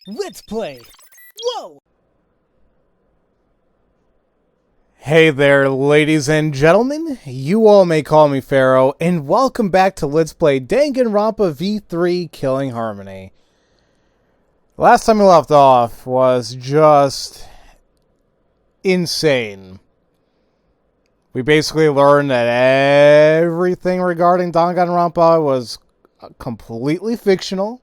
Let's play! Whoa! Hey there, ladies and gentlemen. You all may call me Pharaoh, and welcome back to Let's Play Danganronpa V3 Killing Harmony. Last time we left off was just insane. We basically learned that everything regarding Danganronpa was completely fictional,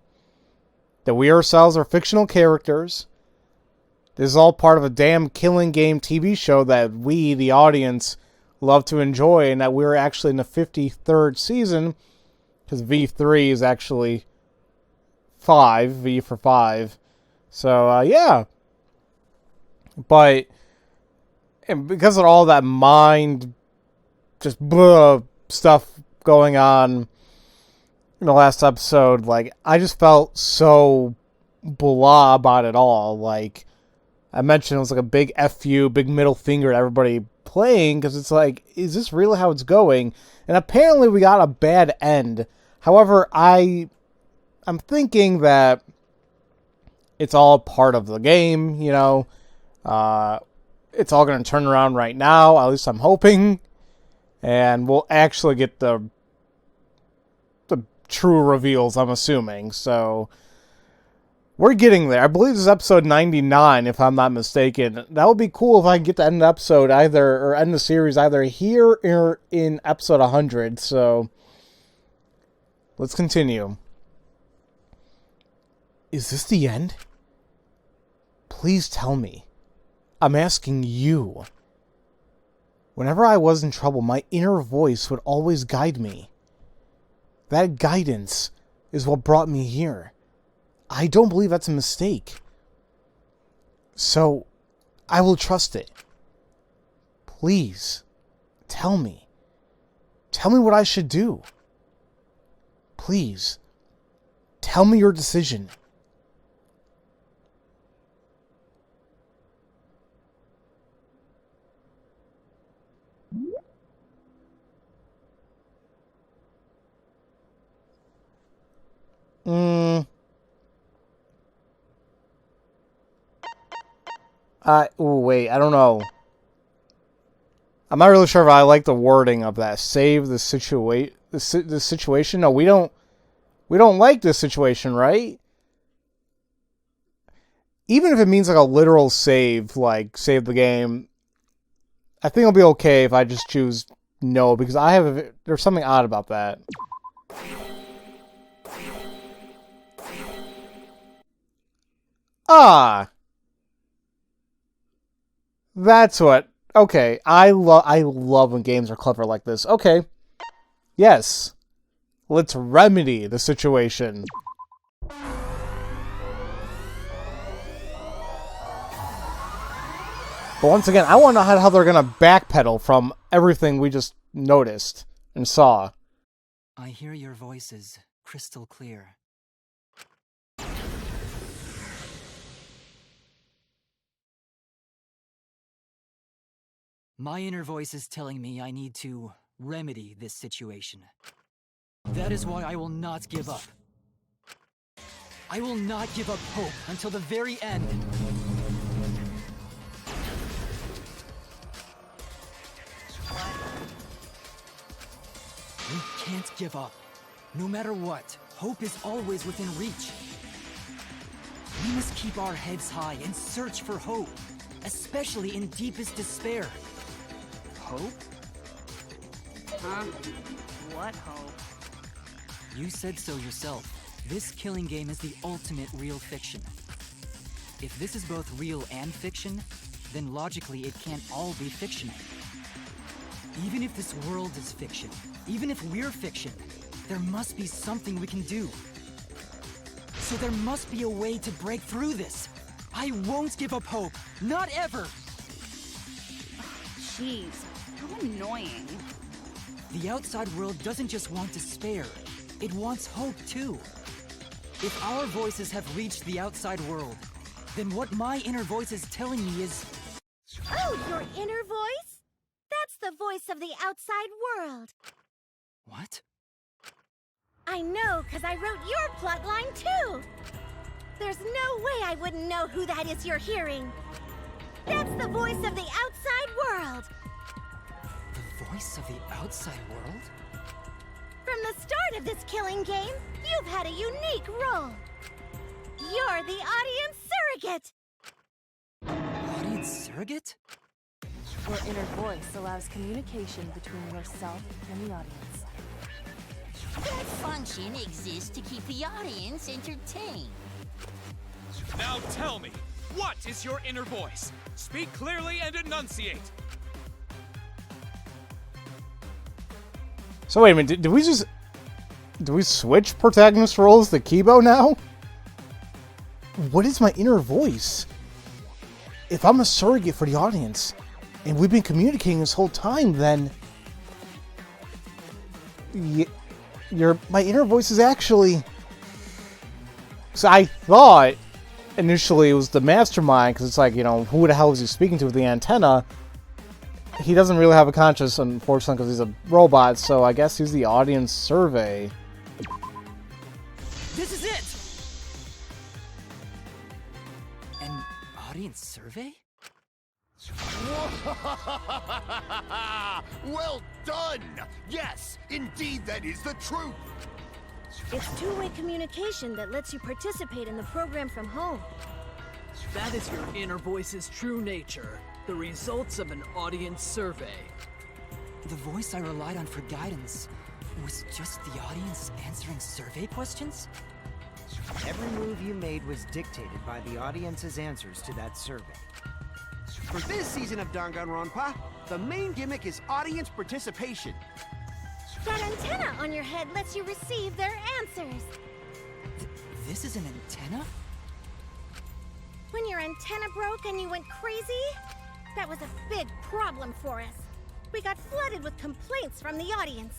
that we ourselves are fictional characters. This is all part of a damn killing game TV show that we, the audience, love to enjoy, and that we're actually in the 53rd season, because V3 is actually 5, V for 5. So, yeah. But, and because of all that mind, just blah stuff going on in the last episode, like, I just felt so blah about it all. Like, I mentioned it was like a big FU, big middle finger to everybody playing, because it's like, is this really how it's going? And apparently we got a bad end. However, I'm thinking that it's all part of the game, you know. It's all going to turn around right now, at least I'm hoping. And we'll actually get the true reveals, I'm assuming. So we're getting there. I believe this is episode 99, if I'm not mistaken. That would be cool if I could get to end the episode or end the series either here or in episode 100. So let's continue. Is this the end? Please tell me. I'm asking you. Whenever I was in trouble, my inner voice would always guide me. That guidance is what brought me here. I don't believe that's a mistake. So, I will trust it. Please, tell me. Tell me what I should do. Please, tell me your decision. Wait, I don't know. I'm not really sure if I like the wording of that. Save the situation. No, we don't like this situation, right? Even if it means like a literal save, like save the game, I think it'll be okay if I just choose no, because there's something odd about that. Ah. That's what. Okay, I love when games are clever like this. Okay. Yes. Let's remedy the situation. But once again, I want to know how they're going to backpedal from everything we just noticed and saw. I hear your voices crystal clear. My inner voice is telling me I need to remedy this situation. That is why I will not give up. I will not give up hope until the very end. We can't give up. No matter what, hope is always within reach. We must keep our heads high and search for hope, especially in deepest despair. Hope? Huh? What hope? You said so yourself. This killing game is the ultimate real fiction. If this is both real and fiction, then logically it can't all be fictional. Even if this world is fiction, even if we're fiction, there must be something we can do. So there must be a way to break through this. I won't give up hope. Not ever! Jeez, how annoying. The outside world doesn't just want despair. It wants hope, too. If our voices have reached the outside world, then what my inner voice is telling me is... Oh, your inner voice? That's the voice of the outside world. What? I know, because I wrote your plotline too. There's no way I wouldn't know who that is you're hearing. That's the voice of the outside world. The voice of the outside world? From the start of this killing game, you've had a unique role. You're the audience surrogate. Audience surrogate? Your inner voice allows communication between yourself and the audience. That function exists to keep the audience entertained. Now tell me, what is your inner voice? Speak clearly and enunciate. So wait a minute, did we switch protagonist roles to Kibo now? What is my inner voice? If I'm a surrogate for the audience, and we've been communicating this whole time, then my inner voice is actually... So I thought initially it was the mastermind, because it's like, you know, who the hell is he speaking to with the antenna? He doesn't really have a conscience, unfortunately, because he's a robot, so I guess he's the audience survey. This is it! An audience survey? Well done! Yes, indeed that is the truth! It's two-way communication that lets you participate in the program from home. That is your inner voice's true nature. The results of an audience survey. The voice I relied on for guidance was just the audience answering survey questions? Every move you made was dictated by the audience's answers to that survey. For this season of Danganronpa, the main gimmick is audience participation. That antenna on your head lets you receive their answers. This is an antenna? When your antenna broke and you went crazy, that was a big problem for us. We got flooded with complaints from the audience.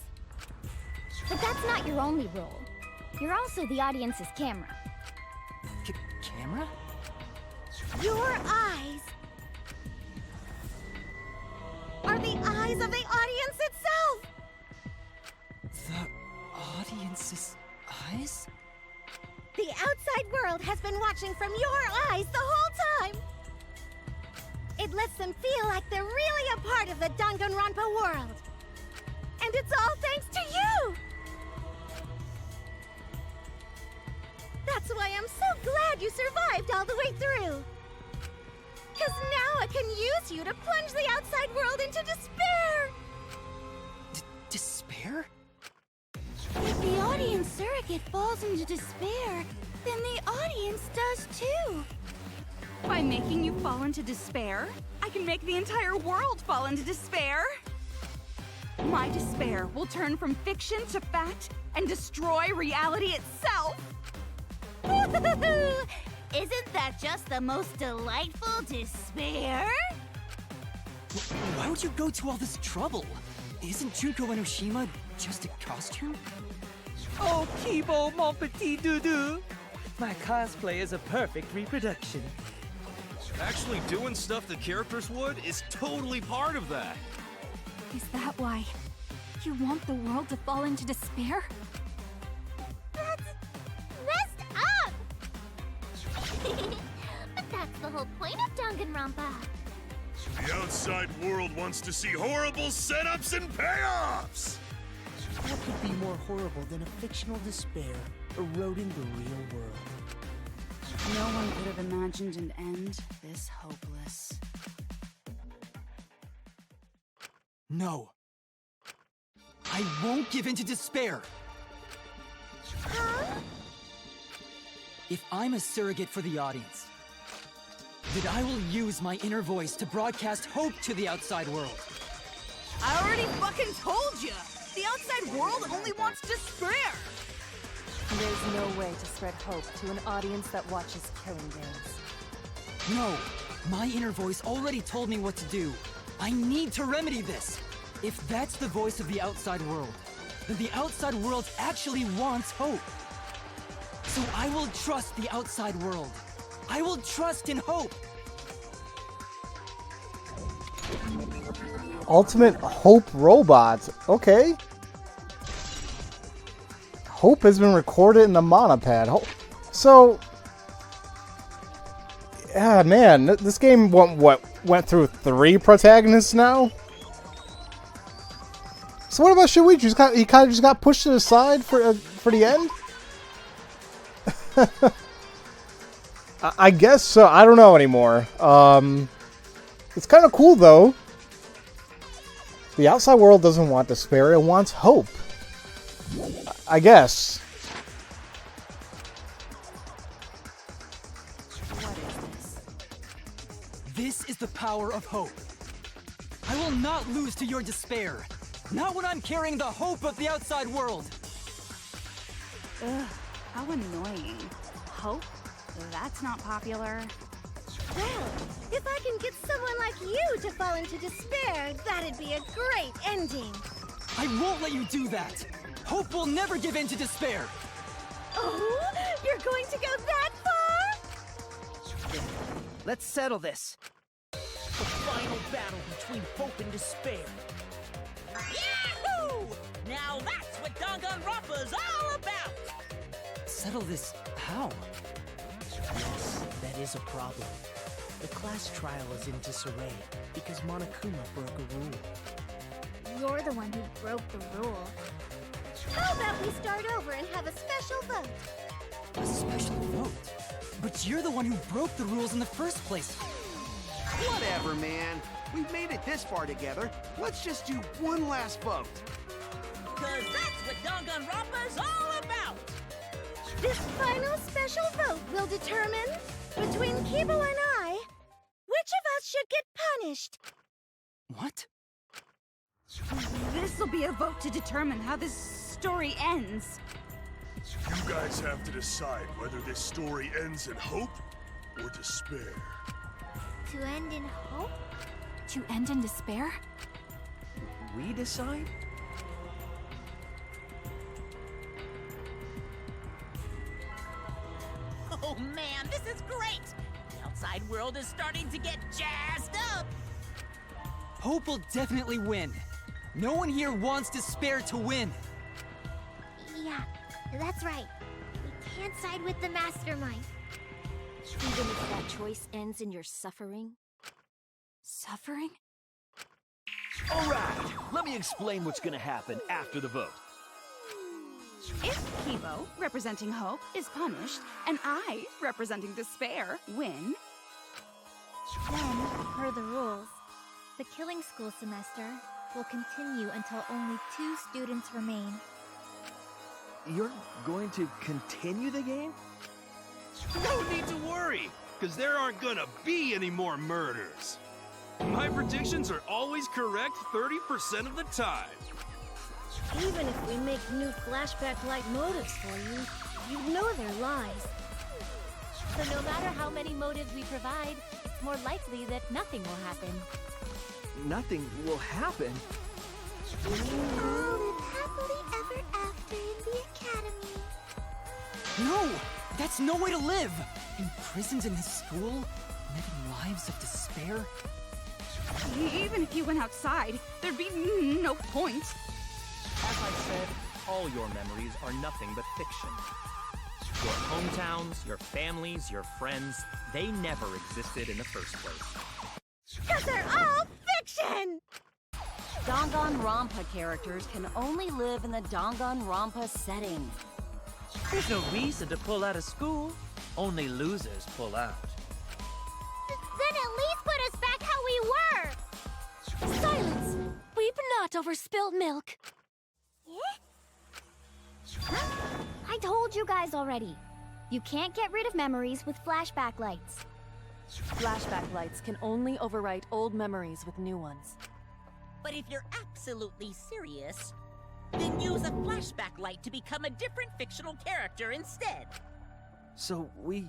But that's not your only role. You're also the audience's camera. Camera? Your eyes are the eyes of the audience itself! The audience's eyes? The outside world has been watching from your eyes the whole time! It lets them feel like they're really a part of the Danganronpa world. And it's all thanks to you! That's why I'm so glad you survived all the way through. 'Cause now I can use you to plunge the outside world into despair! Despair? If the audience surrogate falls into despair, then the audience does too. By making you fall into despair, I can make the entire world fall into despair. My despair will turn from fiction to fact and destroy reality itself. Isn't that just the most delightful despair? Why would you go to all this trouble? Isn't Junko Enoshima just a costume? Oh, Kibo, mon petit doudou. My cosplay is a perfect reproduction. Actually doing stuff the characters would is totally part of that. Is that why you want the world to fall into despair? That's messed up! But that's the whole point of Danganronpa. The outside world wants to see horrible setups and payoffs! What could be more horrible than a fictional despair eroding the real world? No one could have imagined an end this hopeless. No. I won't give in to despair. Huh? If I'm a surrogate for the audience, then I will use my inner voice to broadcast hope to the outside world. I already fucking told you! The outside world only wants despair! There's no way to spread hope to an audience that watches killing games. No, my inner voice already told me what to do. I need to remedy this. If that's the voice of the outside world, then the outside world actually wants hope. So I will trust the outside world. I will trust in hope. Ultimate Hope Robots. Okay. Hope has been recorded in the monopad. So, Ah, man, this game went through 3 protagonists now. So what about Shuichi? He kind of just got pushed to the side for the end. I guess so. I don't know anymore. It's kind of cool though. The outside world doesn't want despair; it wants hope. I guess. What is this? This is the power of hope. I will not lose to your despair. Not when I'm carrying the hope of the outside world. Ugh, how annoying. Hope? That's not popular. Well, if I can get someone like you to fall into despair, that'd be a great ending. I won't let you do that. Hope will never give in to despair. Oh, you're going to go that far? Let's settle this. The final battle between hope and despair. Yahoo! Now that's what Danganronpa's all about! Settle this how? Yes, that is a problem. The class trial is in disarray because Monokuma broke a rule. You're the one who broke the rule. How about we start over and have a special vote? A special vote? But you're the one who broke the rules in the first place. Whatever, man. We've made it this far together. Let's just do one last vote. Cause that's what Danganronpa's all about! This final special vote will determine, between Kibo and I, which of us should get punished. What? This'll be a vote to determine how this story ends. You guys have to decide whether this story ends in hope or despair. To end in hope? To end in despair? We decide? Oh man, this is great! The outside world is starting to get jazzed up! Hope will definitely win. No one here wants despair to win. Yeah, that's right. We can't side with the mastermind. Even if that choice ends in your suffering? Suffering? Alright, let me explain what's gonna happen after the vote. If Kibo, representing hope, is punished, and I, representing despair, win... Then, per the rules, the killing school semester will continue until only 2 students remain. You're going to continue the game? No need to worry, because there aren't gonna be any more murders. My predictions are always correct 30% of the time. Even if we make new flashback-like motives for you, you know they're lies. So no matter how many motives we provide, it's more likely that nothing will happen. Nothing will happen. We can all live happily ever after in the academy. No! That's no way to live! Imprisoned in this school? Living lives of despair? Even if you went outside, there'd be no point. As I said, all your memories are nothing but fiction. Your hometowns, your families, your friends, they never existed in the first place. Because they're all fiction! Danganronpa characters can only live in the Danganronpa setting. There's no reason to pull out of school. Only losers pull out. Then at least put us back how we were! Silence! Weep not over spilt milk. I told you guys already. You can't get rid of memories with flashback lights. Flashback lights can only overwrite old memories with new ones. But if you're absolutely serious, then use a flashback light to become a different fictional character instead. So we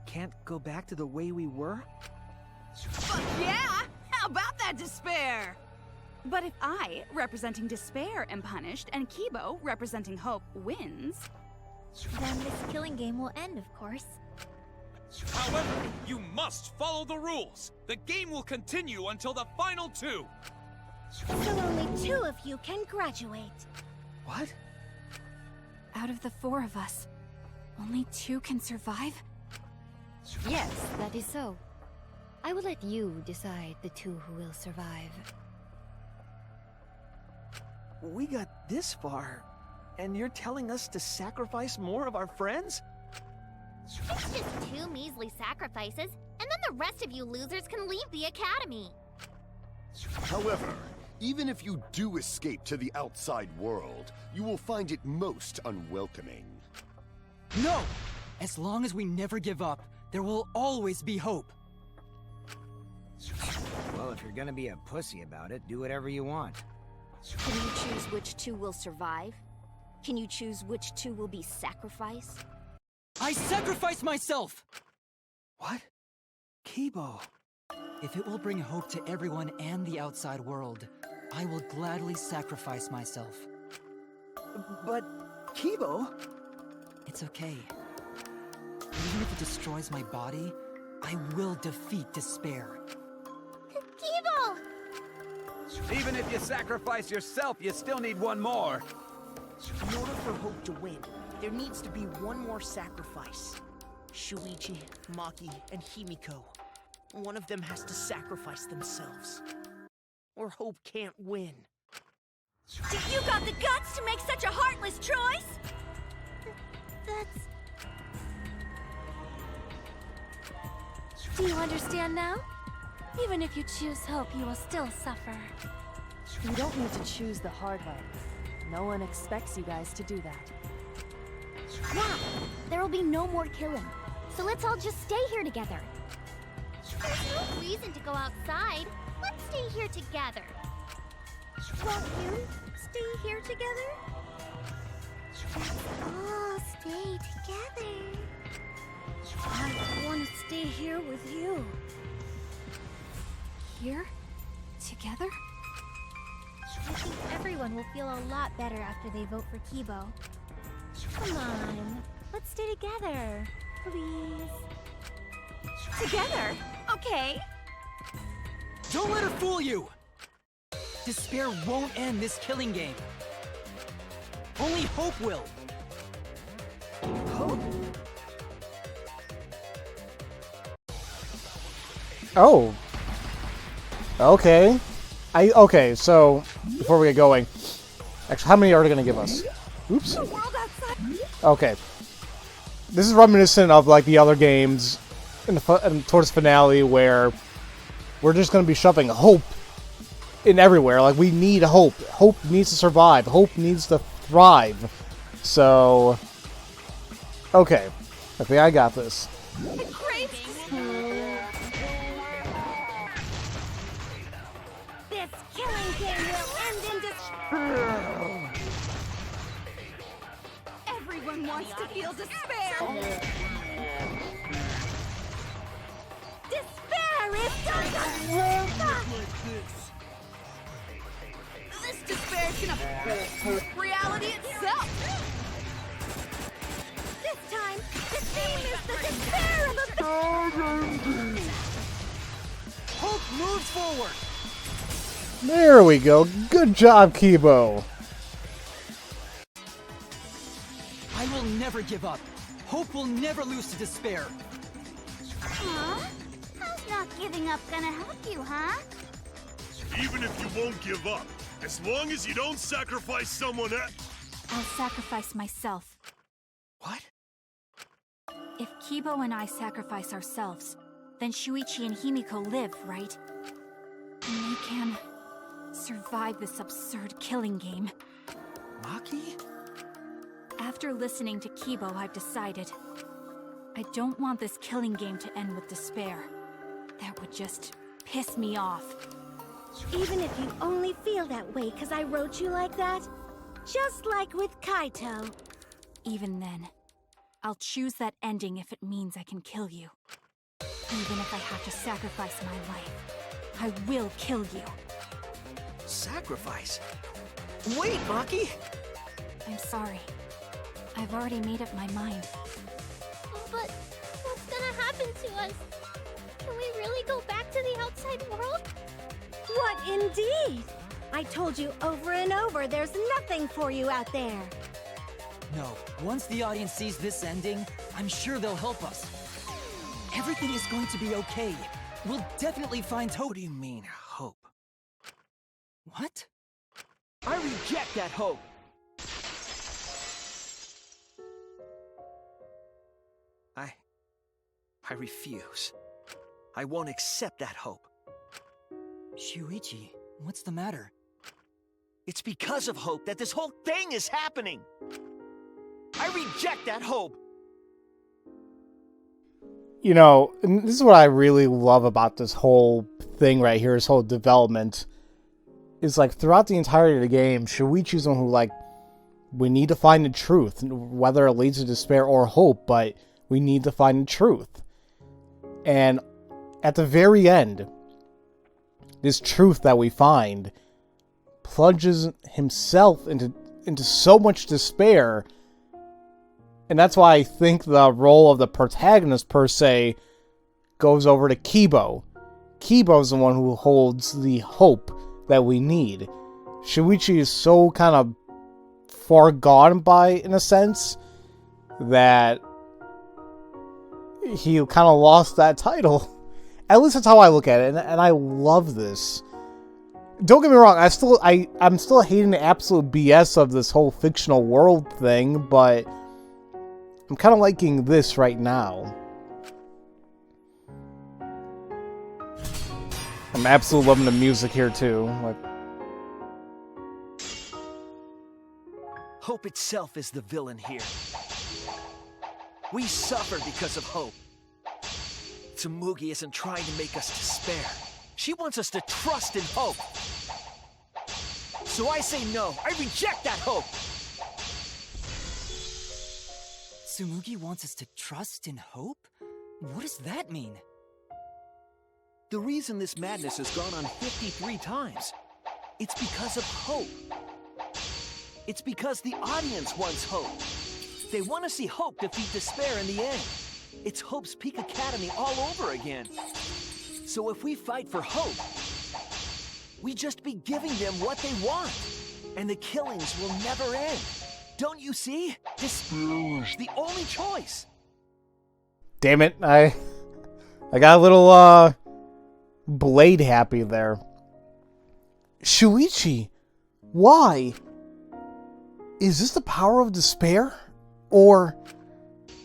can't go back to the way we were? Fuck yeah! How about that despair? But if I, representing despair, am punished, and Kibo, representing hope, wins... Then this killing game will end, of course. However, you must follow the rules. The game will continue until the final 2. So only 2 of you can graduate. What? Out of the 4 of us, only 2 can survive? Yes, that is so. I will let you decide the two who will survive. We got this far, and you're telling us to sacrifice more of our friends? It's just 2 measly sacrifices, and then the rest of you losers can leave the academy. However, even if you do escape to the outside world, you will find it most unwelcoming. No! As long as we never give up, there will always be hope. Well, if you're gonna be a pussy about it, do whatever you want. Can you choose which two will survive? Can you choose which two will be sacrificed? I sacrifice myself! What? Kibo. If it will bring hope to everyone and the outside world, I will gladly sacrifice myself. But, Kibo... It's okay. Even if it destroys my body, I will defeat despair. Kibo! Even if you sacrifice yourself, you still need one more. In order for Hope to win, there needs to be one more sacrifice. Shuichi, Maki, and Himiko. One of them has to sacrifice themselves. Or Hope can't win. You got the guts to make such a heartless choice? That's... Do you understand now? Even if you choose hope, you will still suffer. You don't need to choose the hard way. No one expects you guys to do that. Yeah, there will be no more killing. So let's all just stay here together. There's no reason to go outside. Let's stay here together. Won't you stay here together? Let's all stay together. I want to stay here with you. Here? Together? I think everyone will feel a lot better after they vote for Kibo. Come on, let's stay together, please. Together? Okay. Don't let her fool you! Despair won't end this killing game. Only hope will. Hope? Oh. Okay. Okay, so before we get going, actually, how many are they going to give us? Oops. Okay. This is reminiscent of like the other games towards finale where we're just going to be shoving hope in everywhere. Like, we need hope. Hope needs to survive. Hope needs to thrive. So, okay. I think I got this. This killing game will end in despair. Everyone wants to feel despair. Despair is Danganronpa! This despair is gonna reality itself. This time, the theme is the despair of a... Hope moves forward. There we go. Good job, Kibo. I will never give up. Hope will never lose to despair. Huh? How's not giving up gonna help you, huh? Even if you won't give up, as long as you don't sacrifice someone else. I'll sacrifice myself. What? If Kibo and I sacrifice ourselves, then Shuichi and Himiko live, right? And they can survive this absurd killing game. Maki? After listening to Kibo, I've decided I don't want this killing game to end with despair. That would just piss me off. Even if you only feel that way because I wrote you like that? Just like with Kaito. Even then, I'll choose that ending if it means I can kill you. Even if I have to sacrifice my life, I will kill you. Sacrifice? Wait, Maki! I'm sorry. I've already made up my mind. But what's gonna happen to us? Can we really go back to the outside world? What indeed? I told you over and over there's nothing for you out there. No. Once the audience sees this ending, I'm sure they'll help us. Everything is going to be okay. We'll definitely find hope. What do you mean, hope? What? I reject that hope! I refuse. I won't accept that hope. Shuichi, what's the matter? It's because of hope that this whole thing is happening! I reject that hope! You know, and this is what I really love about this whole thing right here, this whole development. Is like, throughout the entirety of the game, Shuichi's the one who, like, we need to find the truth, whether it leads to despair or hope, but we need to find the truth. And at the very end, this truth that we find plunges himself into so much despair. And that's why I think the role of the protagonist, per se, goes over to Kibo. Kibo's the one who holds the hope that we need. Shuichi is so kind of far gone by, in a sense, that he kind of lost that title. At least that's how I look at it, and I love this. Don't get me wrong, I'm still hating the absolute BS of this whole fictional world thing, but I'm kind of liking this right now. I'm absolutely loving the music here too. Like, Hope itself is the villain here. We suffer because of hope. Tsumugi isn't trying to make us despair. She wants us to trust in hope. So I say no. I reject that hope. Tsumugi wants us to trust in hope? What does that mean? The reason this madness has gone on 53 times, it's because of hope. It's because the audience wants hope. They want to see hope defeat despair in the end. It's Hope's Peak Academy all over again. So if we fight for hope, we just be giving them what they want. And the killings will never end. Don't you see? Despair is the only choice. damn it, I got a little blade happy there. Shuichi, why? Is this the power of despair? Or...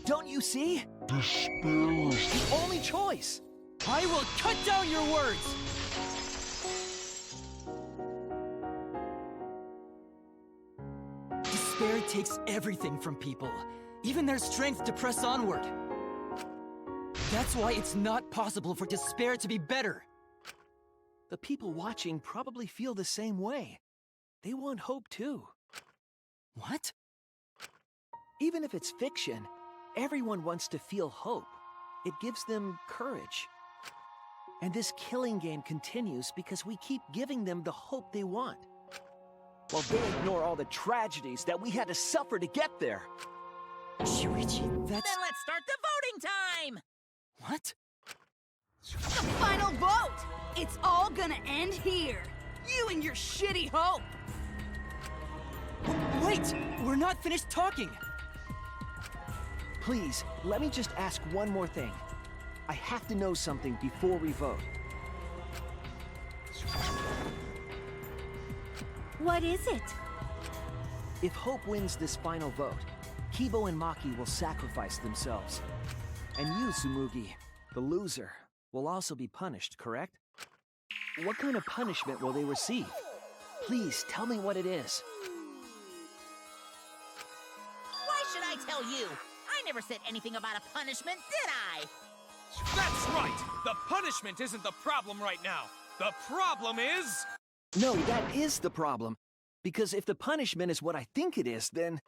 Don't you see? Despair is the only choice. I will cut down your words! Despair takes everything from people, even their strength to press onward. That's why it's not possible for despair to be better. The people watching probably feel the same way. They want hope too. What? Even if it's fiction, everyone wants to feel hope. It gives them courage. And this killing game continues because we keep giving them the hope they want. While they ignore all the tragedies that we had to suffer to get there. Shuichi, that's... Then let's start the voting time! What? The final vote! It's all gonna end here! You and your shitty hope! Wait! We're not finished talking! Please, let me just ask one more thing. I have to know something before we vote. What is it? If Hope wins this final vote, Kibo and Maki will sacrifice themselves. And you, Tsumugi, the loser, will also be punished, correct? What kind of punishment will they receive? Please, tell me what it is. Why should I tell you? I never said anything about a punishment, did I? That's right! The punishment isn't the problem right now. The problem is... No, that is the problem. Because if the punishment is what I think it is, then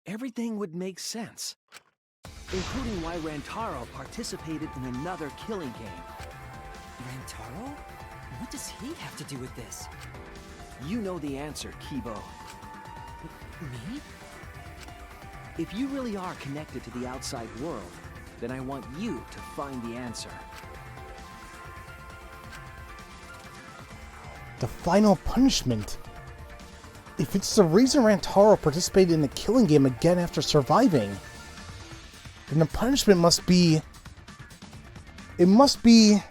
everything would make sense. Including why Rantaro participated in another killing game. Rantaro? What does he have to do with this? You know the answer, Kibo. Me? If you really are connected to the outside world, then I want you to find the answer. the final punishment. If it's the reason Rantaro participated in the killing game again after surviving, then the punishment must be... It must be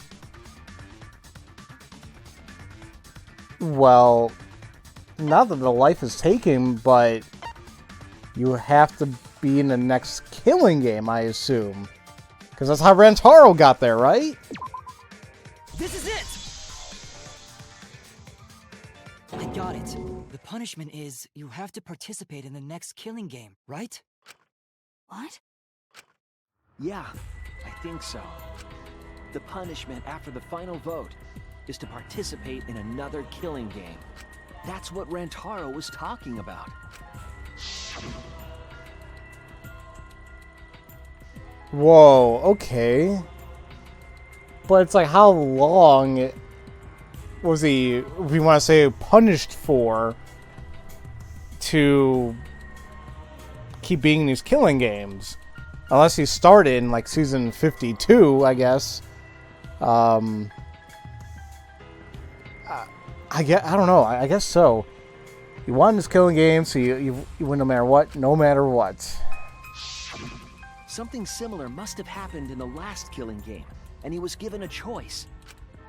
Well, not that the life is taken, but you have to be in the next killing game, I assume. Because that's how Rantaro got there, right? This is it! I got it. The punishment is you have to participate in the next killing game, right? What? Yeah, I think so. The punishment after the final vote is to participate in another killing game. That's what Rantaro was talking about. Whoa, okay. But it's like, how long was he, we want to say, punished for to keep being in these killing games? Unless he started in, like, season 52, I guess. I don't know. I guess so. You won this killing game, so you win no matter what. No matter what. Something similar must have happened in the last killing game, and he was given a choice.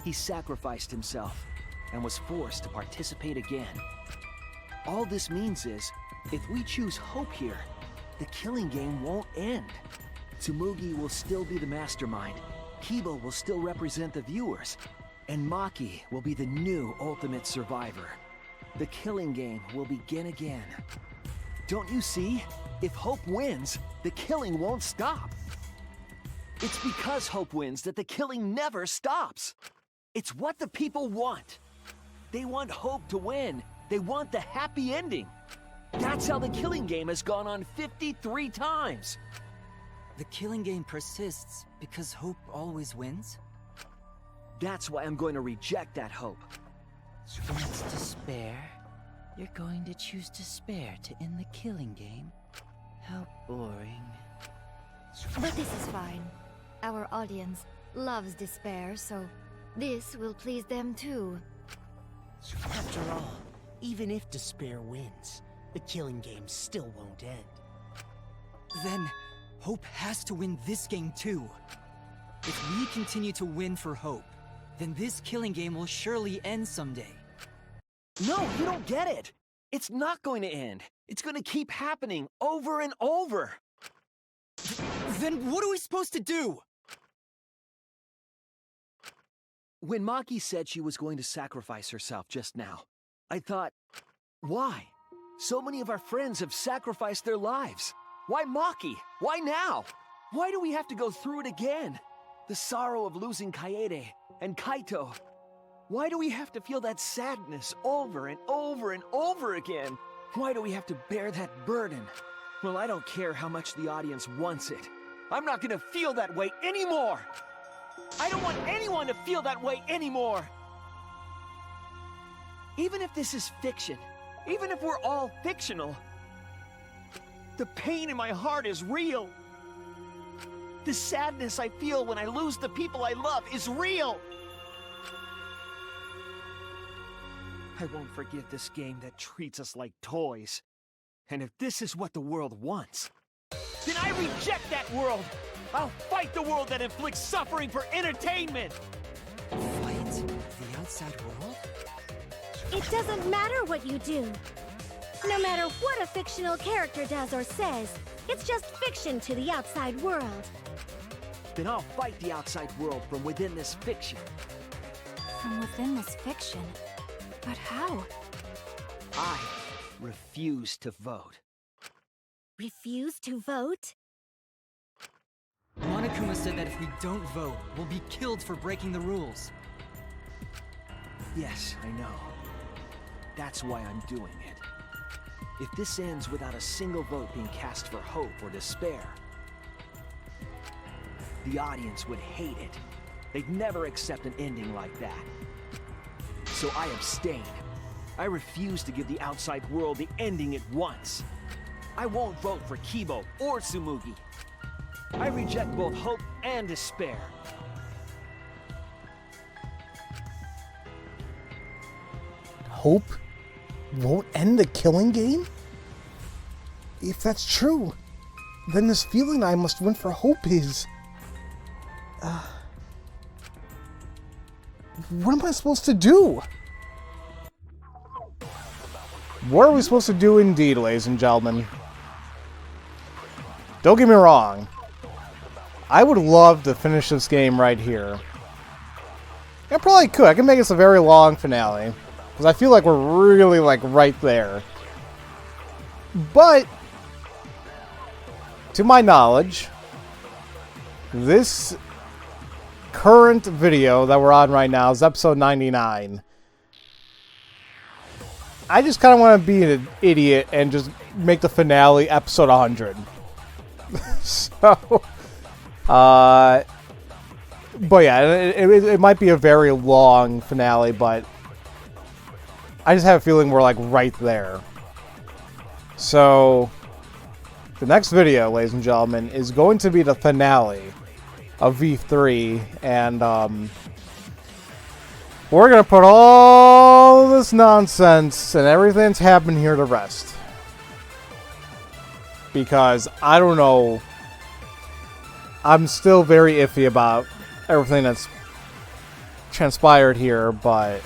He sacrificed himself and was forced to participate again. All this means is, if we choose hope here, the killing game won't end. Tsumugi will still be the mastermind, Kiba will still represent the viewers, and Maki will be the new ultimate survivor. The killing game will begin again. Don't you see? If Hope wins, the killing won't stop. It's because Hope wins that the killing never stops. It's what the people want. They want Hope to win. They want the happy ending. That's how the killing game has gone on 53 times. The killing game persists because hope always wins? That's why I'm going to reject that hope. That's despair? You're going to choose despair to end the killing game? How boring. But this is fine. Our audience loves despair, so this will please them too. After all, even if despair wins, the killing game still won't end. Then, Hope has to win this game too. If we continue to win for Hope, then this killing game will surely end someday. No, you don't get it. It's not going to end. It's going to keep happening over and over. Then what are we supposed to do? When Maki said she was going to sacrifice herself just now, I thought, why? So many of our friends have sacrificed their lives. Why Maki? Why now? Why do we have to go through it again? The sorrow of losing Kaede and Kaito. Why do we have to feel that sadness over and over and over again? Why do we have to bear that burden? Well, I don't care how much the audience wants it. I'm not gonna feel that way anymore! I don't want anyone to feel that way anymore! Even if this is fiction, even if we're all fictional, the pain in my heart is real. The sadness I feel when I lose the people I love is real. I won't forgive this game that treats us like toys. And if this is what the world wants, then I reject that world! I'll fight the world that inflicts suffering for entertainment! Fight the outside world? It doesn't matter what you do. No matter what a fictional character does or says, it's just fiction to the outside world. Then I'll fight the outside world from within this fiction. From within this fiction? But how? I refuse to vote. Refuse to vote? Monokuma said that if we don't vote, we'll be killed for breaking the rules. Yes, I know. That's why I'm doing it. If this ends without a single vote being cast for hope or despair, the audience would hate it. They'd never accept an ending like that. So I abstain. I refuse to give the outside world the ending it wants. I won't vote for Kibo or Tsumugi. I reject both hope and despair. Hope won't end the killing game? If that's true, then this feeling I must win for hope is... what am I supposed to do? what are we supposed to do indeed, ladies and gentlemen? Don't get me wrong. I would love to finish this game right here. I probably could. I can make this a very long finale. Because I feel like we're really, like, right there. But, to my knowledge, this current video that we're on right now is episode 99. I just kind of want to be an idiot and just make the finale episode 100. So, but yeah, it might be a very long finale, but I just have a feeling we're like right there. So, the next video, ladies and gentlemen, is going to be the finale of V3, and we're going to put all this nonsense and everything that's happened here to rest. Because, I don't know, I'm still very iffy about everything that's transpired here, but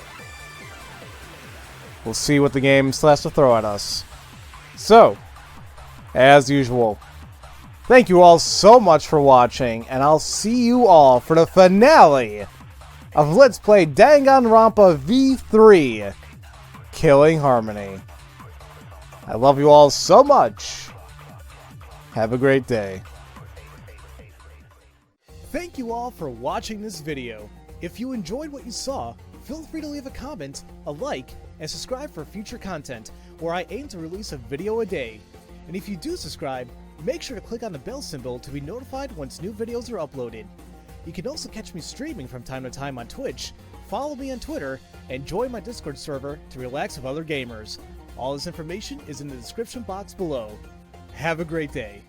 we'll see what the game still has to throw at us. So, as usual, thank you all so much for watching, and I'll see you all for the finale of Let's Play Danganronpa V3, Killing Harmony. I love you all so much. Have a great day. Thank you all for watching this video. If you enjoyed what you saw, feel free to leave a comment, a like, and subscribe for future content, where I aim to release a video a day. And if you do subscribe, make sure to click on the bell symbol to be notified once new videos are uploaded. You can also catch me streaming from time to time on Twitch, follow me on Twitter, and join my Discord server to relax with other gamers. All this information is in the description box below. Have a great day.